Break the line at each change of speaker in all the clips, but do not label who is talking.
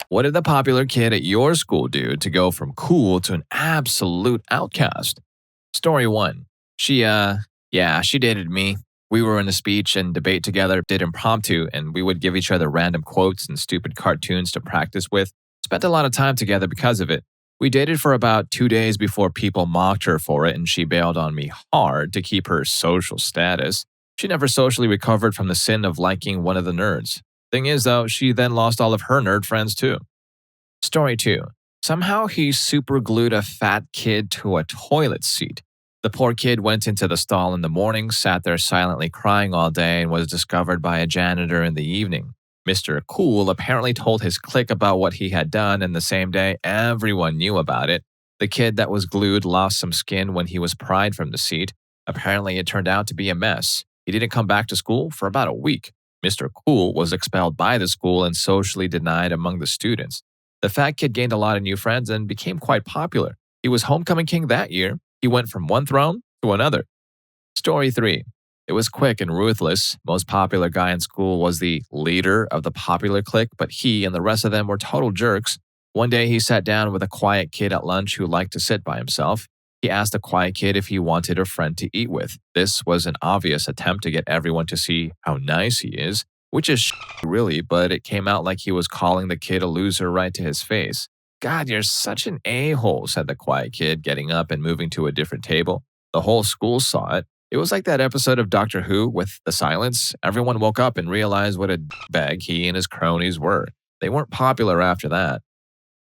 What did the popular kid at your school do to go from cool to an absolute outcast? Story 1. She dated me. We were in a speech and debate together, did impromptu, and we would give each other random quotes and stupid cartoons to practice with. Spent a lot of time together because of it. We dated for about 2 days before people mocked her for it, and she bailed on me hard to keep her social status. She never socially recovered from the sin of liking one of the nerds. Thing is, though, she then lost all of her nerd friends too. Story 2. Somehow he superglued a fat kid to a toilet seat. The poor kid went into the stall in the morning, sat there silently crying all day, and was discovered by a janitor in the evening. Mr. Cool apparently told his clique about what he had done, and the same day, everyone knew about it. The kid that was glued lost some skin when he was pried from the seat. Apparently, it turned out to be a mess. He didn't come back to school for about a week. Mr. Cool was expelled by the school and socially denied among the students. The fat kid gained a lot of new friends and became quite popular. He was homecoming king that year. He went from one throne to another. Story 3. It was quick and ruthless. Most popular guy in school was the leader of the popular clique, but he and the rest of them were total jerks. One day he sat down with a quiet kid at lunch who liked to sit by himself. He asked the quiet kid if he wanted a friend to eat with. This was an obvious attempt to get everyone to see how nice he is, which is really, but it came out like he was calling the kid a loser right to his face. "God, you're such an a-hole," said the quiet kid, getting up and moving to a different table. The whole school saw it. It was like that episode of Doctor Who with the silence. Everyone woke up and realized what a bag he and his cronies were. They weren't popular after that.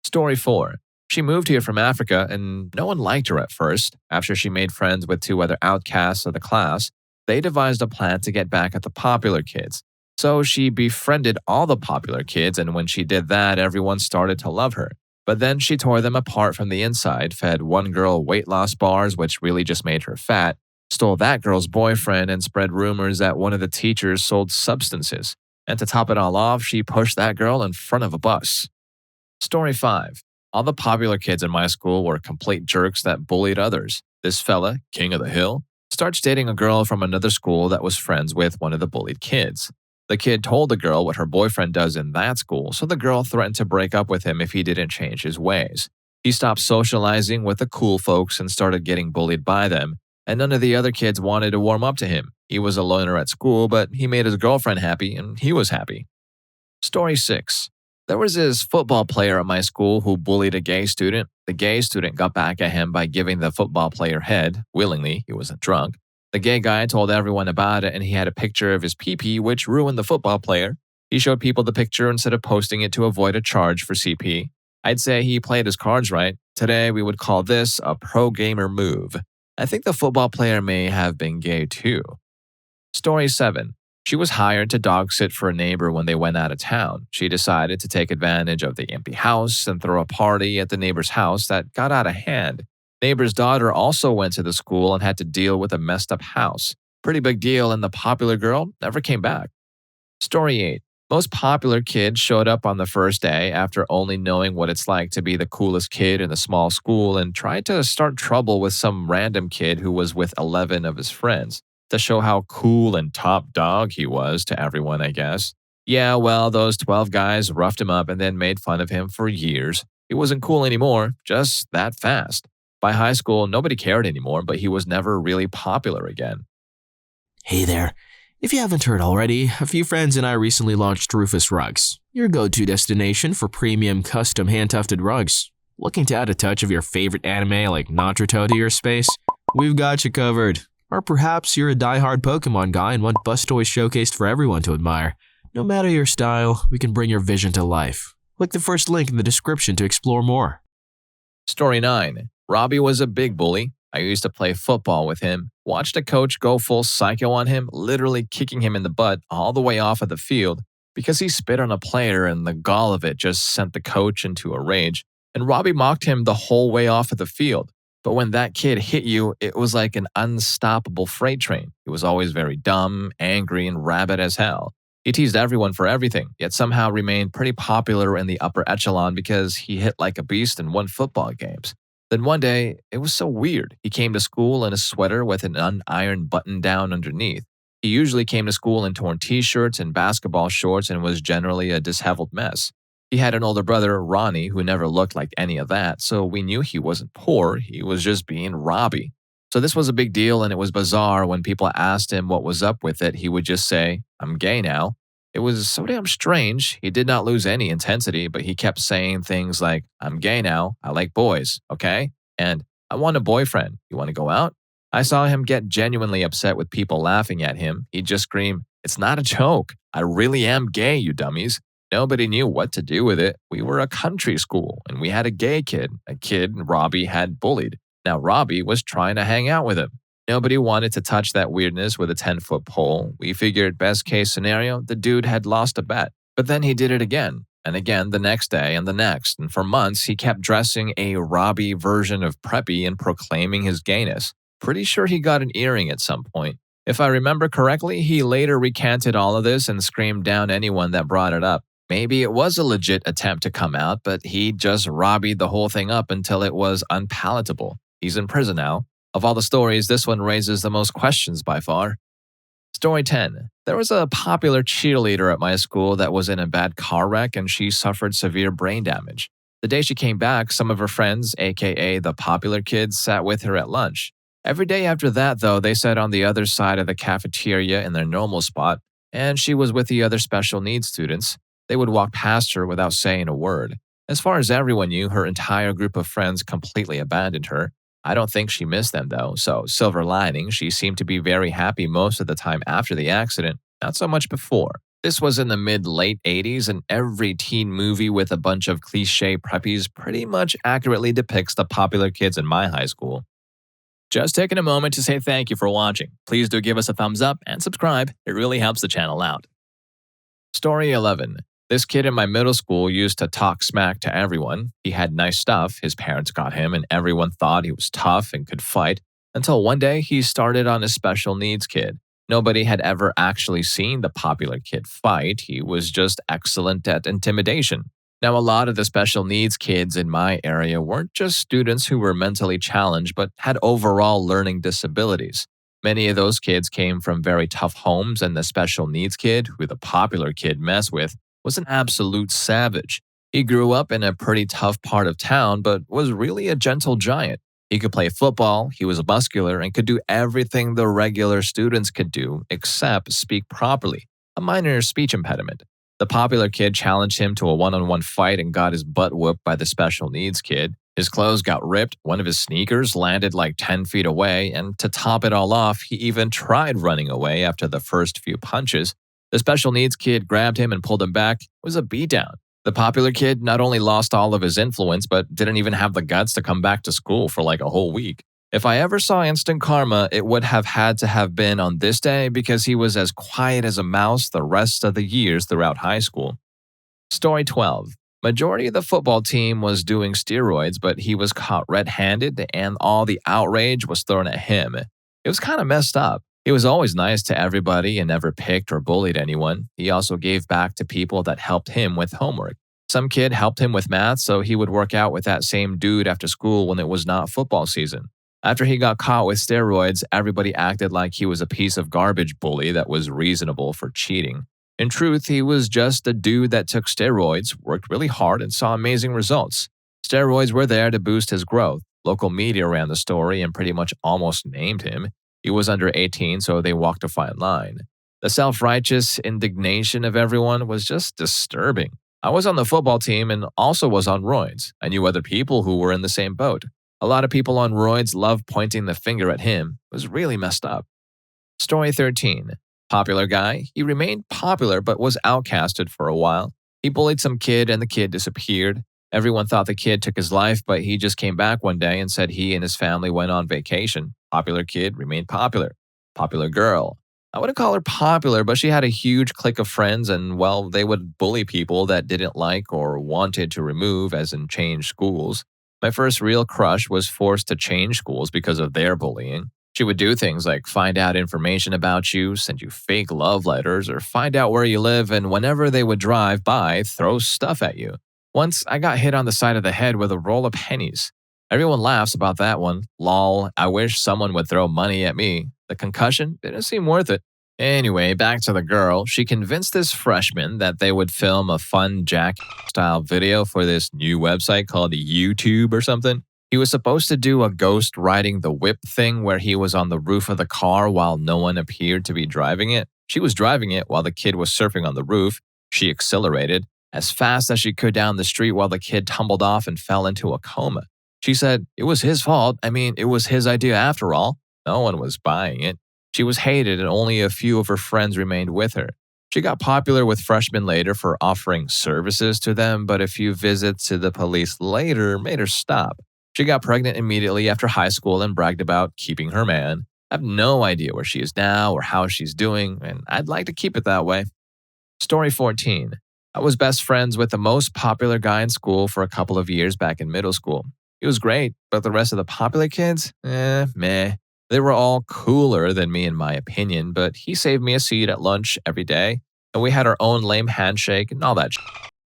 Story 4. She moved here from Africa, and no one liked her at first. After she made friends with 2 other outcasts of the class, they devised a plan to get back at the popular kids. So she befriended all the popular kids, and when she did that, everyone started to love her. But then she tore them apart from the inside, fed one girl weight loss bars, which really just made her fat, stole that girl's boyfriend, and spread rumors that one of the teachers sold substances. And to top it all off, she pushed that girl in front of a bus. Story 5. All the popular kids in my school were complete jerks that bullied others. This fella, king of the hill, starts dating a girl from another school that was friends with one of the bullied kids. The kid told the girl what her boyfriend does in that school, so the girl threatened to break up with him if he didn't change his ways. He stopped socializing with the cool folks and started getting bullied by them, and none of the other kids wanted to warm up to him. He was a loner at school, but he made his girlfriend happy, and he was happy. Story 6. There was this football player at my school who bullied a gay student. The gay student got back at him by giving the football player head, willingly. He wasn't drunk. The gay guy told everyone about it, and he had a picture of his pee-pee, which ruined the football player. He showed people the picture instead of posting it to avoid a charge for CP. I'd say he played his cards right. Today, we would call this a pro-gamer move. I think the football player may have been gay too. Story 7. She was hired to dog sit for a neighbor when they went out of town. She decided to take advantage of the empty house and throw a party at the neighbor's house that got out of hand. Neighbor's daughter also went to the school and had to deal with a messed up house. Pretty big deal, and the popular girl never came back. Story 8. Most popular kid showed up on the first day after only knowing what it's like to be the coolest kid in a small school and tried to start trouble with some random kid who was with 11 of his friends. To show how cool and top dog he was to everyone, I guess. Yeah, well, those 12 guys roughed him up and then made fun of him for years. He wasn't cool anymore, just that fast. By high school, nobody cared anymore, but he was never really popular again.
Hey there. If you haven't heard already, a few friends and I recently launched Rufus Rugs, your go-to destination for premium custom hand-tufted rugs. Looking to add a touch of your favorite anime like Naruto to your space? We've got you covered. Or perhaps you're a die-hard Pokemon guy and want bus toys showcased for everyone to admire. No matter your style, we can bring your vision to life. Click the first link in the description to explore more.
Story 9. Robbie was a big bully. I used to play football with him. Watched a coach go full psycho on him, literally kicking him in the butt all the way off of the field because he spit on a player, and the gall of it just sent the coach into a rage. And Robbie mocked him the whole way off of the field. But when that kid hit you, it was like an unstoppable freight train. He was always very dumb, angry, and rabid as hell. He teased everyone for everything, yet somehow remained pretty popular in the upper echelon because he hit like a beast and won football games. Then one day, it was so weird. He came to school in a sweater with an unironed button down underneath. He usually came to school in torn t-shirts and basketball shorts and was generally a disheveled mess. He had an older brother, Ronnie, who never looked like any of that, so we knew he wasn't poor, he was just being Robbie. So this was a big deal, and it was bizarre when people asked him what was up with it, he would just say, "I'm gay now." It was so damn strange. He did not lose any intensity, but he kept saying things like, "I'm gay now, I like boys, okay?" And "I want a boyfriend, you want to go out?" I saw him get genuinely upset with people laughing at him. He'd just scream, "It's not a joke. I really am gay, you dummies." Nobody knew what to do with it. We were a country school, and we had a gay kid, a kid Robbie had bullied. Now, Robbie was trying to hang out with him. Nobody wanted to touch that weirdness with a 10-foot pole. We figured, best case scenario, the dude had lost a bet. But then he did it again, and again the next day and the next. And for months, he kept dressing a Robbie version of preppy and proclaiming his gayness. Pretty sure he got an earring at some point. If I remember correctly, he later recanted all of this and screamed down anyone that brought it up. Maybe it was a legit attempt to come out, but he just Robbied the whole thing up until it was unpalatable. He's in prison now. Of all the stories, this one raises the most questions by far. Story 10. There was a popular cheerleader at my school that was in a bad car wreck and she suffered severe brain damage. The day she came back, some of her friends, aka the popular kids, sat with her at lunch. Every day after that, though, they sat on the other side of the cafeteria in their normal spot, and she was with the other special needs students. They would walk past her without saying a word. As far as everyone knew, her entire group of friends completely abandoned her. I don't think she missed them, though, so silver lining, she seemed to be very happy most of the time after the accident, not so much before. This was in the mid-late 80s, and every teen movie with a bunch of cliché preppies pretty much accurately depicts the popular kids in my high school. Just taking a moment to say thank you for watching. Please do give us a thumbs up and subscribe. It really helps the channel out. Story 11. This kid in my middle school used to talk smack to everyone. He had nice stuff, his parents got him, and everyone thought he was tough and could fight, until one day he started on a special needs kid. Nobody had ever actually seen the popular kid fight. He was just excellent at intimidation. Now, a lot of the special needs kids in my area weren't just students who were mentally challenged, but had overall learning disabilities. Many of those kids came from very tough homes, and the special needs kid, who the popular kid messed with, was an absolute savage. He grew up in a pretty tough part of town, but was really a gentle giant. He could play football, he was muscular, and could do everything the regular students could do, except speak properly, a minor speech impediment. The popular kid challenged him to a one-on-one fight and got his butt whooped by the special needs kid. His clothes got ripped, one of his sneakers landed like 10 feet away, and to top it all off, he even tried running away after the first few punches. The special needs kid grabbed him and pulled him back. It was a beatdown. The popular kid not only lost all of his influence, but didn't even have the guts to come back to school for like a whole week. If I ever saw instant karma, it would have had to have been on this day because he was as quiet as a mouse the rest of the years throughout high school. Story 12. Majority of the football team was doing steroids, but he was caught red-handed and all the outrage was thrown at him. It was kind of messed up. He was always nice to everybody and never picked or bullied anyone. He also gave back to people that helped him with homework. Some kid helped him with math, so he would work out with that same dude after school when it was not football season. After he got caught with steroids, everybody acted like he was a piece of garbage bully that was reasonable for cheating. In truth, he was just a dude that took steroids, worked really hard, and saw amazing results. Steroids were there to boost his growth. Local media ran the story and pretty much almost named him. He was under 18, so they walked a fine line. The self-righteous indignation of everyone was just disturbing. I was on the football team and also was on roids. I knew other people who were in the same boat. A lot of people on roids loved pointing the finger at him. It was really messed up. Story 13. Popular guy. He remained popular but was outcasted for a while. He bullied some kid and the kid disappeared. Everyone thought the kid took his life, but he just came back one day and said he and his family went on vacation. Popular kid remained popular. Popular girl. I wouldn't call her popular, but she had a huge clique of friends and, well, they would bully people that didn't like or wanted to remove, as in change schools. My first real crush was forced to change schools because of their bullying. She would do things like find out information about you, send you fake love letters, or find out where you live, and whenever they would drive by, throw stuff at you. Once, I got hit on the side of the head with a roll of pennies. Everyone laughs about that one. Lol, I wish someone would throw money at me. The concussion didn't seem worth it. Anyway, back to the girl. She convinced this freshman that they would film a fun Jack-style video for this new website called YouTube or something. He was supposed to do a ghost riding the whip thing where he was on the roof of the car while no one appeared to be driving it. She was driving it while the kid was surfing on the roof. She accelerated as fast as she could down the street while the kid tumbled off and fell into a coma. She said it was his fault. I mean, it was his idea after all. No one was buying it. She was hated and only a few of her friends remained with her. She got popular with freshmen later for offering services to them, but a few visits to the police later made her stop. She got pregnant immediately after high school and bragged about keeping her man. I have no idea where she is now or how she's doing, and I'd like to keep it that way. Story 14. I was best friends with the most popular guy in school for a couple of years back in middle school. He was great, but the rest of the popular kids? Meh. They were all cooler than me in my opinion, but he saved me a seat at lunch every day, and we had our own lame handshake and all that shit.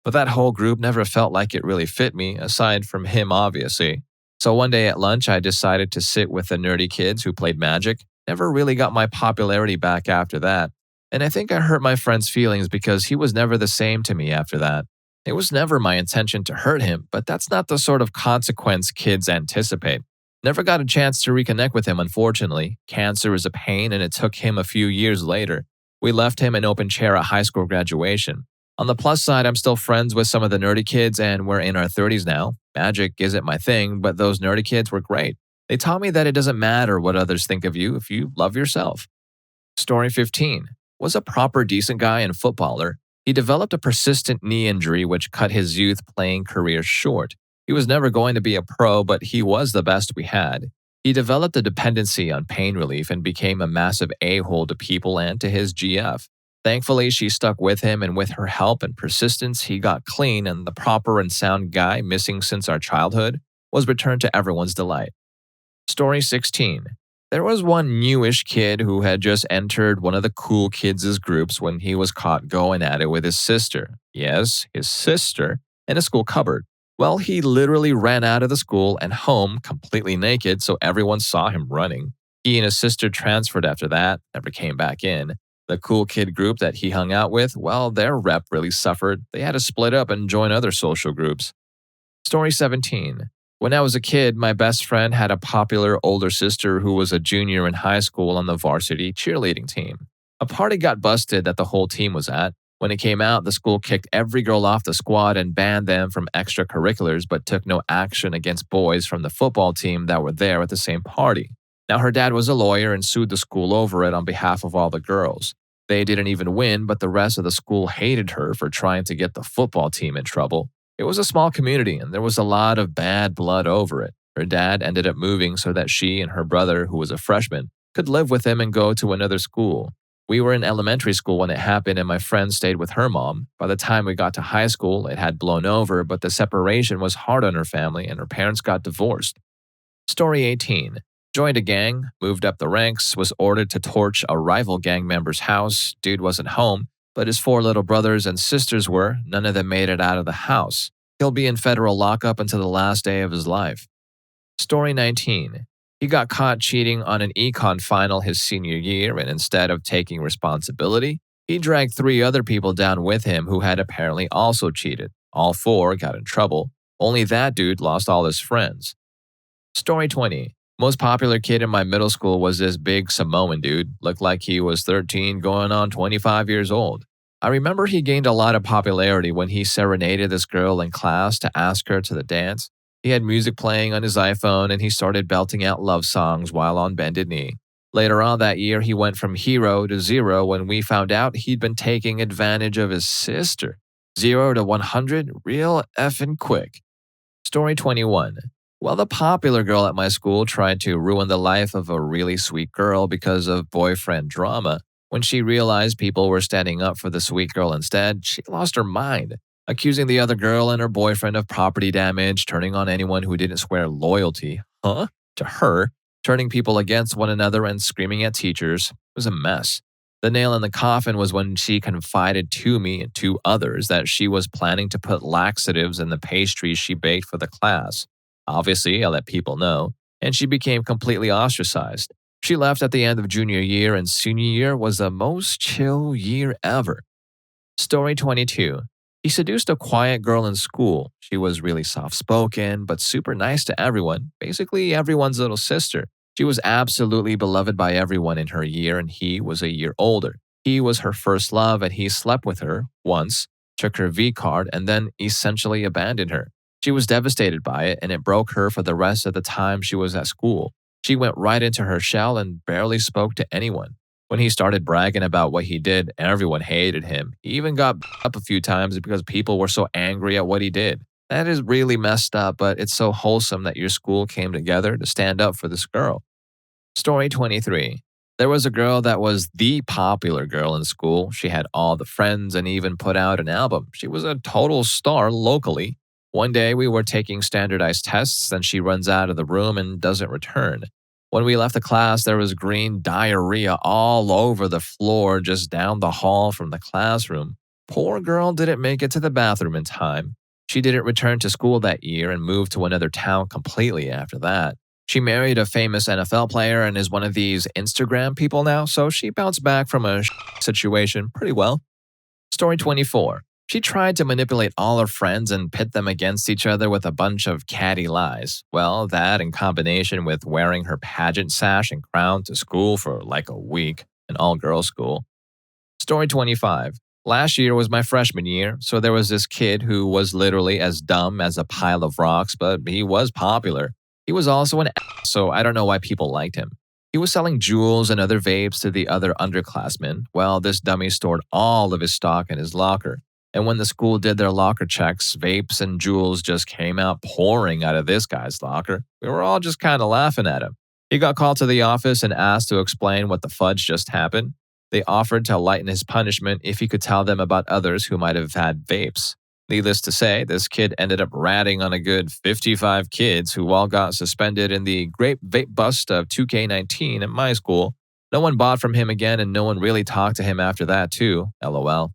But that whole group never felt like it really fit me, aside from him obviously. So one day at lunch, I decided to sit with the nerdy kids who played Magic. Never really got my popularity back after that. And I think I hurt my friend's feelings because he was never the same to me after that. It was never my intention to hurt him, but that's not the sort of consequence kids anticipate. Never got a chance to reconnect with him, unfortunately. Cancer is a pain, and it took him a few years later. We left him an open chair at high school graduation. On the plus side, I'm still friends with some of the nerdy kids, and we're in our 30s now. Magic isn't my thing, but those nerdy kids were great. They taught me that it doesn't matter what others think of you if you love yourself. Story 15. Was a proper decent guy and footballer. He developed a persistent knee injury which cut his youth playing career short. He was never going to be a pro, but he was the best we had. He developed a dependency on pain relief and became a massive a-hole to people and to his GF. Thankfully, she stuck with him, and with her help and persistence, he got clean, and the proper and sound guy missing since our childhood was returned to everyone's delight. Story 16. There was one newish kid who had just entered one of the cool kids' groups when he was caught going at it with his sister. Yes, his sister, in a school cupboard. Well, he literally ran out of the school and home completely naked, so everyone saw him running. He and his sister transferred after that, never came back in. The cool kid group that he hung out with, well, their rep really suffered. They had to split up and join other social groups. Story 17. When I was a kid, my best friend had a popular older sister who was a junior in high school on the varsity cheerleading team. A party got busted that the whole team was at. When it came out, the school kicked every girl off the squad and banned them from extracurriculars, but took no action against boys from the football team that were there at the same party. Now, her dad was a lawyer and sued the school over it on behalf of all the girls. They didn't even win, but the rest of the school hated her for trying to get the football team in trouble. It was a small community, and there was a lot of bad blood over it. Her dad ended up moving so that she and her brother, who was a freshman, could live with him and go to another school. We were in elementary school when it happened, and my friend stayed with her mom. By the time we got to high school, it had blown over, but the separation was hard on her family, and her parents got divorced. Story 18. Joined a gang, moved up the ranks, was ordered to torch a rival gang member's house. Dude wasn't home, but his 4 little brothers and sisters were. None of them made it out of the house. He'll be in federal lockup until the last day of his life. Story 19. He got caught cheating on an econ final his senior year, and instead of taking responsibility, he dragged 3 other people down with him who had apparently also cheated. All 4 got in trouble. Only that dude lost all his friends. Story 20. Most popular kid in my middle school was this big Samoan dude. Looked like he was 13 going on 25 years old. I remember he gained a lot of popularity when he serenaded this girl in class to ask her to the dance. He had music playing on his iPhone and he started belting out love songs while on bended knee. Later on that year, he went from hero to zero when we found out he'd been taking advantage of his sister. 0 to 100 real effing quick. Story 21. Well, the popular girl at my school tried to ruin the life of a really sweet girl because of boyfriend drama. When she realized people were standing up for the sweet girl instead, she lost her mind, accusing the other girl and her boyfriend of property damage, turning on anyone who didn't swear loyalty, to her, turning people against one another and screaming at teachers. It was a mess. The nail in the coffin was when she confided to me and 2 others that she was planning to put laxatives in the pastries she baked for the class. Obviously, I let people know, and she became completely ostracized. She left at the end of junior year, and senior year was the most chill year ever. Story 22. He seduced a quiet girl in school. She was really soft spoken, but super nice to everyone, basically everyone's little sister. She was absolutely beloved by everyone in her year, and he was a year older. He was her first love, and he slept with her once, took her V card, and then essentially abandoned her. She was devastated by it, and it broke her for the rest of the time she was at school. She went right into her shell and barely spoke to anyone. When he started bragging about what he did, everyone hated him. He even got up a few times because people were so angry at what he did. That is really messed up, but it's so wholesome that your school came together to stand up for this girl. Story 23. There was a girl that was the popular girl in school. She had all the friends and even put out an album. She was a total star locally. One day we were taking standardized tests, and she runs out of the room and doesn't return. When we left the class, there was green diarrhea all over the floor just down the hall from the classroom. Poor girl didn't make it to the bathroom in time. She didn't return to school that year and moved to another town completely after that. She married a famous NFL player and is one of these Instagram people now, so she bounced back from a situation pretty well. Story 24. She tried to manipulate all her friends and pit them against each other with a bunch of catty lies. Well, that in combination with wearing her pageant sash and crown to school for like a week, an all-girls school. Story 25. Last year was my freshman year, so there was this kid who was literally as dumb as a pile of rocks, but he was popular. He was also an ass, so I don't know why people liked him. He was selling jewels and other vapes to the other underclassmen. Well, this dummy stored all of his stock in his locker. And when the school did their locker checks, vapes and jewels just came out pouring out of this guy's locker. We were all just kind of laughing at him. He got called to the office and asked to explain what the fudge just happened. They offered to lighten his punishment if he could tell them about others who might have had vapes. Needless to say, this kid ended up ratting on a good 55 kids who all got suspended in the Great Vape Bust of 2K19 at my school. No one bought from him again, and no one really talked to him after that too, LOL.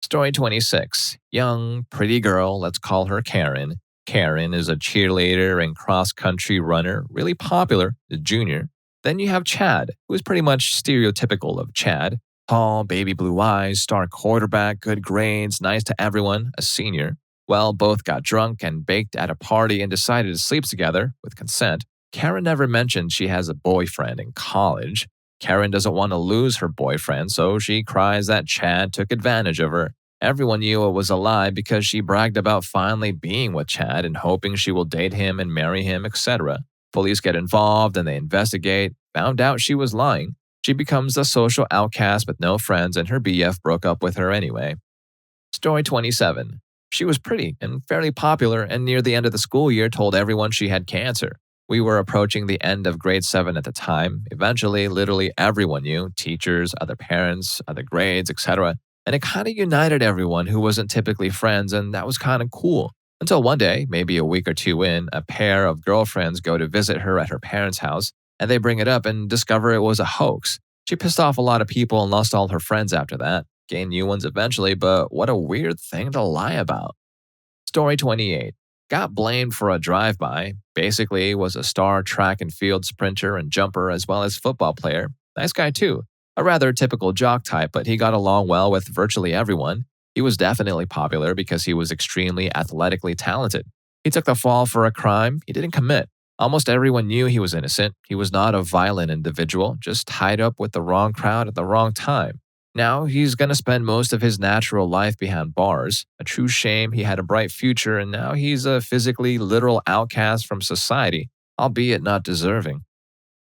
Story 26. Young, pretty girl, let's call her Karen. Karen is a cheerleader and cross-country runner, really popular, a junior. Then you have Chad, who is pretty much stereotypical of Chad. Tall, baby blue eyes, star quarterback, good grades, nice to everyone, a senior. Well, both got drunk and baked at a party and decided to sleep together, with consent. Karen never mentioned she has a boyfriend in college. Karen doesn't want to lose her boyfriend, so she cries that Chad took advantage of her. Everyone knew it was a lie because she bragged about finally being with Chad and hoping she will date him and marry him, etc. Police get involved and they investigate, found out she was lying. She becomes the social outcast with no friends, and her BF broke up with her anyway. Story 27. She was pretty and fairly popular, and near the end of the school year told everyone she had cancer. We were approaching the end of grade 7 at the time. Eventually, literally everyone knew, teachers, other parents, other grades, etc. And it kind of united everyone who wasn't typically friends, and that was kind of cool. Until one day, maybe a week or two in, a pair of girlfriends go to visit her at her parents' house, and they bring it up and discover it was a hoax. She pissed off a lot of people and lost all her friends after that. Gained new ones eventually, but what a weird thing to lie about. Story 28. Got blamed for a drive-by. Basically was a star track and field sprinter and jumper as well as football player. Nice guy too. A rather typical jock type, but he got along well with virtually everyone. He was definitely popular because he was extremely athletically talented. He took the fall for a crime he didn't commit. Almost everyone knew he was innocent. He was not a violent individual, just tied up with the wrong crowd at the wrong time. Now he's going to spend most of his natural life behind bars. A true shame. He had a bright future, and now he's a physically literal outcast from society, albeit not deserving.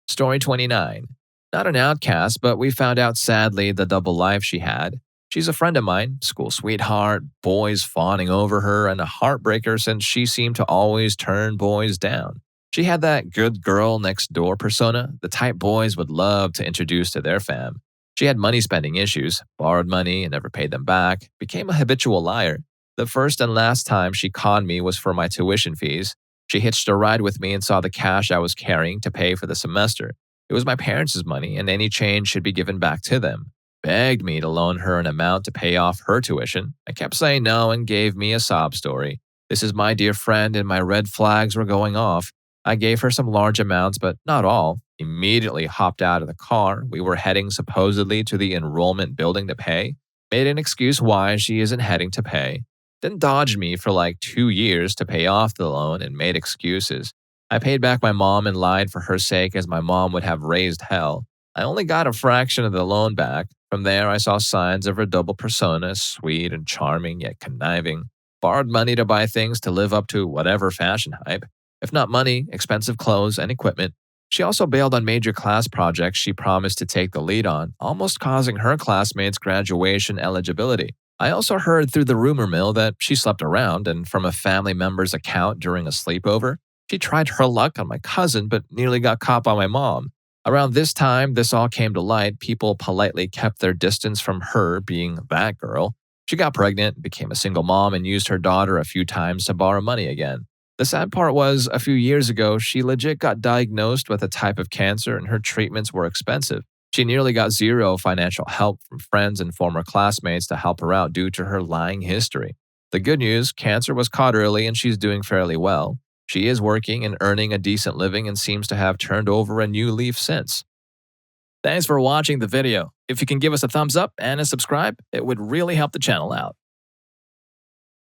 Story 29. Not an outcast, but we found out sadly the double life she had. She's a friend of mine, school sweetheart, boys fawning over her, and a heartbreaker since she seemed to always turn boys down. She had that good girl next door persona, the type boys would love to introduce to their fam. She had money spending issues, borrowed money and never paid them back, became a habitual liar. The first and last time she conned me was for my tuition fees. She hitched a ride with me and saw the cash I was carrying to pay for the semester. It was my parents' money and any change should be given back to them. Begged me to loan her an amount to pay off her tuition. I kept saying no and gave me a sob story. This is my dear friend and my red flags were going off. I gave her some large amounts, but not all. Immediately hopped out of the car. We were heading supposedly to the enrollment building to pay. Made an excuse why she isn't heading to pay. Then dodged me for like 2 years to pay off the loan and made excuses. I paid back my mom and lied for her sake as my mom would have raised hell. I only got a fraction of the loan back. From there, I saw signs of her double persona, sweet and charming yet conniving. Borrowed money to buy things to live up to whatever fashion hype. If not money, expensive clothes and equipment. She also bailed on major class projects she promised to take the lead on, almost causing her classmates' graduation eligibility. I also heard through the rumor mill that she slept around, and from a family member's account during a sleepover, she tried her luck on my cousin but nearly got caught by my mom. Around this time, this all came to light. People politely kept their distance from her being that girl. She got pregnant, became a single mom, and used her daughter a few times to borrow money again. The sad part was, a few years ago, she legit got diagnosed with a type of cancer and her treatments were expensive. She nearly got zero financial help from friends and former classmates to help her out due to her lying history. The good news, cancer was caught early and she's doing fairly well. She is working and earning a decent living and seems to have turned over a new leaf since. Thanks for watching the video. If you can give us a thumbs up and a subscribe, it would really help the channel out.